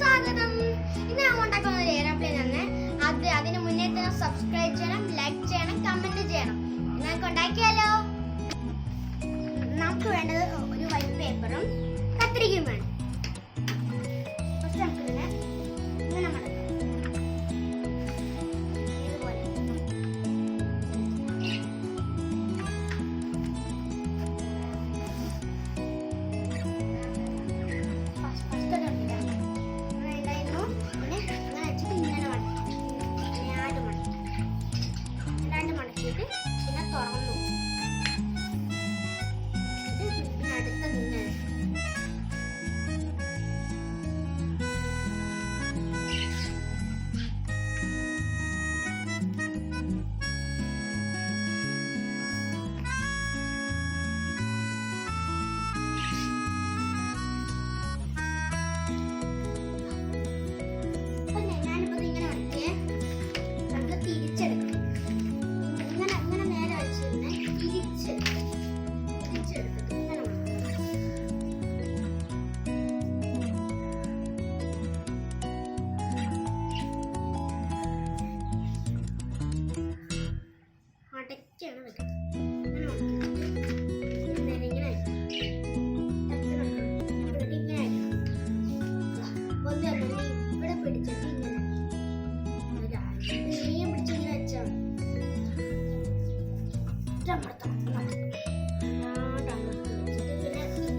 സ്വാഗതം. ഇന്ന് ഞാൻ ഉണ്ടാക്കുന്ന ഒരു എയർപ്ലെയിൻ ആണ്. അതിന് മുന്നേ തന്നെ സബ്സ്ക്രൈബ് ചെയ്യണം, ലൈക്ക് ചെയ്യണം, കമന്റ് ചെയ്യണം. നിങ്ങൾക്ക് ഉണ്ടാക്കിയാലോ? നമുക്ക് വേണ്ടത് ഒരു വൈറ്റ് പേപ്പറും കത്രികയും വേണം. ഫസ്റ്റ് നമുക്ക് ഇതിനെ ഇങ്ങനെ മടക്കാം. ഇതുപോലെ പിന്നെ തുറന്നു പിന്നെ അടുത്ത നിന്ന് ഞാനിപ്പോ ഇങ്ങനെ വരയ്ക്കേ. നമുക്ക് തിരിച്ചെടുക്കാം.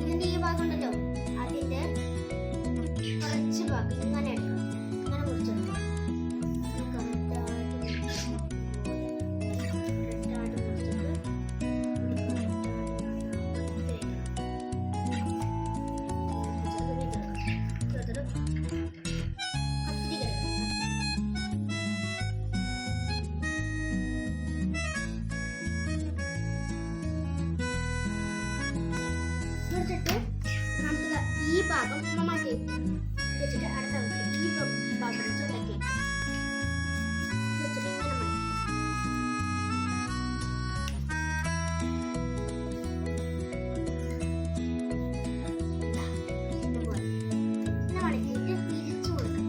ഇതിന്റെ ഈ ഭാഗം ഉണ്ടല്ലോ, അതിന്റെ കുറച്ച് ഭാഗം ഇങ്ങനെ എടുക്കണം. ഇങ്ങനെ മുറിച്ചെടുക്കണം. വെച്ചിട്ട് നമുക്ക് ഈ ഭാഗം മാറ്റി വെച്ചിട്ട് അടുത്ത ഈ ഭാഗം വെച്ച് ഉണ്ടാക്കി വെച്ചിട്ട് ഇങ്ങനെ മടക്കിയിട്ട് തിരിച്ചു കൊടുക്കാം.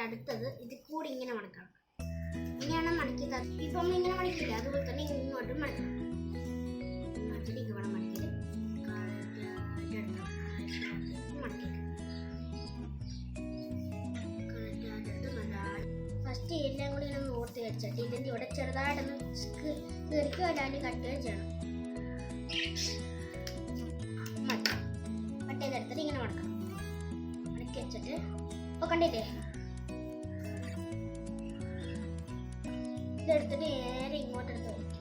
അടുത്തത് ഇത് കൂടി ഇങ്ങനെ മടക്കണം. ഇങ്ങനെയാണ് മടക്കിയത്. ഇപ്പൊ നമ്മൾ ഇങ്ങനെ മടക്കില്ല, അതുപോലെ തന്നെ ഇങ്ങോട്ട് മടക്കണം. ഫസ്റ്റ് എല്ലാം കൂടി ഇങ്ങനെ നോർത്ത് വെച്ചിട്ട് ഇതിന്റെ ഇവിടെ ചെറുതായിട്ടൊന്ന് കീറിക്കോ അല്ലാണ്ട് കട്ടുകയോ ചെയ്യണം. കട്ട് ചെയ്തെടുത്തിട്ട് ഇങ്ങനെ മടക്കണം. മടക്കി വെച്ചിട്ട് ഇപ്പൊ കണ്ടില്ലേ, ഇതെടുത്തിട്ട് നേരെ ഇങ്ങോട്ട് എടുത്ത് വയ്ക്കും.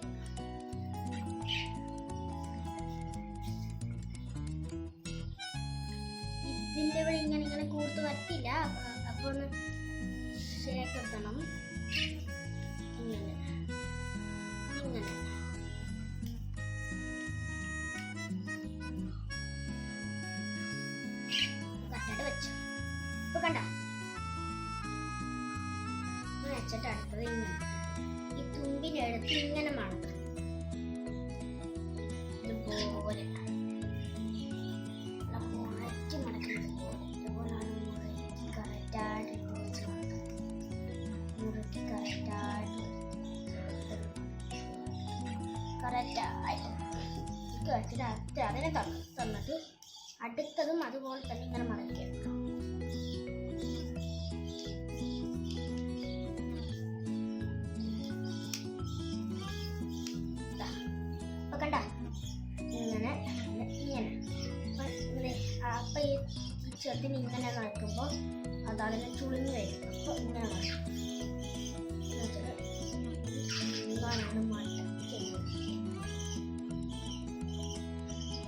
ഇതിന്റെ ഇവിടെ ഇങ്ങനെ കൂർത്ത് വരത്തില്ല. അപ്പൊ ഒന്ന് ശരിയാക്കിയെടുക്കണം. ഇങ്ങനെ ഇങ്ങനെ കട്ടിട്ട് വെച്ചു. ഇപ്പൊ കണ്ട വെച്ചിട്ട് അടുത്തത് ഇങ്ങനെ ഈ തുമ്പിനെടുത്ത് ഇങ്ങനെ മടക്കാം. ഇതുപോലെ മുളച്ച് മടക്കുന്നത് ഇതുപോലാണ് മുറുക്കി കറക്റ്റായിട്ട് മുറുക്കി കറക്റ്റായിട്ട് അതിനെ തന്നിട്ട് അടുത്തതും അതുപോലെ തന്നെ ഇങ്ങനെ മടക്കുക. കണ്ട ഇങ്ങനെ ഇങ്ങനെ അപ്പൊ ഈ ചെറുതിന് ഇങ്ങനെ നടക്കുമ്പോൾ അത് അതിനെ ചുളിഞ്ഞ് വരും. അപ്പൊ ഇങ്ങനെ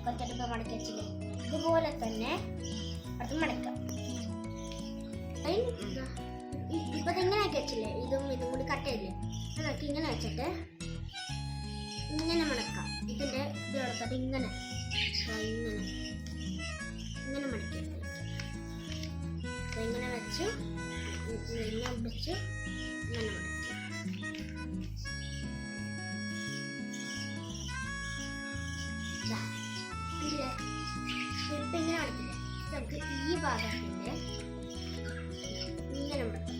കുറച്ചെടുപ്പ് മടക്കി വെച്ചില്ലേ, ഇതുപോലെ തന്നെ അത് മടക്കാം. ഇപ്പൊ ഇങ്ങനെ ആക്കി വെച്ചില്ലേ, ഇതും കൂടി കട്ട് ചെയ്തില്ലേ, അതൊക്കെ ഇങ്ങനെ വെച്ചിട്ട് ഇങ്ങനെ മടക്കാം. ഇതിന്റെ ഇത് എടുത്തിട്ട് ഇങ്ങനെ ഇങ്ങനെ ഇങ്ങനെ മടക്കി ഇങ്ങനെ വെച്ച് പിടിച്ചു ഇങ്ങനെ പിടിച്ചു ഇങ്ങനെ മടക്കി. ദാ, ഇല്ലേ? ഇപ്പൊ ഇങ്ങനെ മടക്കില്ലേ? നമുക്ക് ഈ ഭാഗത്തിന്റെ ഇങ്ങനെ മടക്കാം.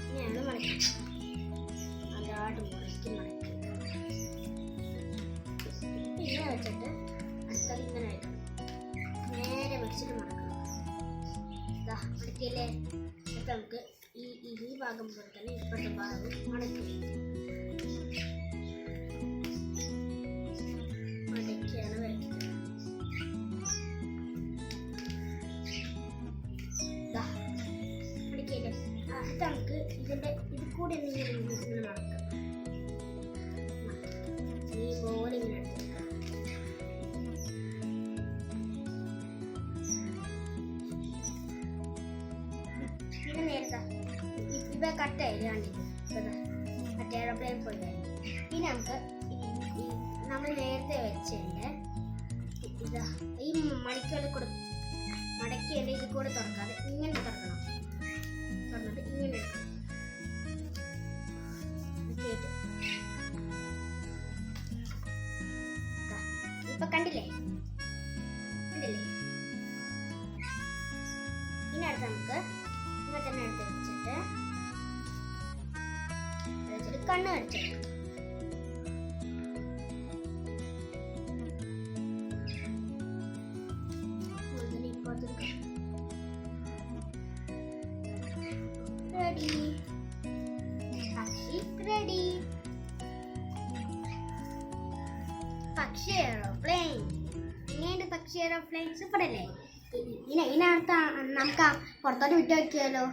ഇങ്ങനെയാണ് മടക്കി. അതാട് മുറയ്ക്ക് മടക്കി ഇങ്ങനെ വെച്ചിട്ട് അടുത്തത് ഇങ്ങനെ വെക്കണം. നേരെ വെച്ചിട്ട് മടക്കണം. ഇതാ മടക്കിയല്ലേ? എന്നിട്ട് നമുക്ക് ഈ ഭാഗം പോലെ തന്നെ ഇപ്പോഴത്തെ ഭാഗം മടക്കി മടക്കിയാണ് വയ്ക്കുന്നത്. ഇതാ മടക്കിയല്ലേ? അടുത്ത നമുക്ക് ഇതിന്റെ ഇത് കൂടെ ഇങ്ങനെ മടക്കാം. ഈ പോലെ ഇങ്ങനെ എടുത്തേക്കാം. പിന്നെ നേരത്തെ ഇവ കട്ടായില്ല കണ്ടിട്ട് മറ്റേ എയർപ്ലെയിൻ പോലെ. പിന്നെ നമുക്ക് നമ്മൾ നേരത്തെ വെച്ചതിൻ്റെ ഇതാ ഈ മടക്കിയുടെ കൂടെ മടക്കിയതിൻ്റെ ഇത് കൂടെ തുറക്കാതെ ഇങ്ങനെ തുറക്കണം. തുറന്നിട്ട് ഇങ്ങനെ എടുക്കണം. ഇപ്പൊ കണ്ടില്ലേ? കണ്ടില്ലേ? ഇനി അടുത്ത് നമുക്ക് ഇങ്ങനെ തന്നെ എടുത്ത് വെച്ചിട്ട് കണ്ണ് വരച്ചെടുക്കാം. റെഡി. പക്ഷി റെഡി. പക്ഷി എയറോപ്ലെയിൻ. ഇങ്ങനെയുണ്ട് പക്ഷി എയറോപ്ലെയിൻ. സൂപ്പർ അല്ലേ? ഇതിനകത്ത് നമുക്ക് പുറത്തോട്ട് വിട്ടു വയ്ക്കുമല്ലോ.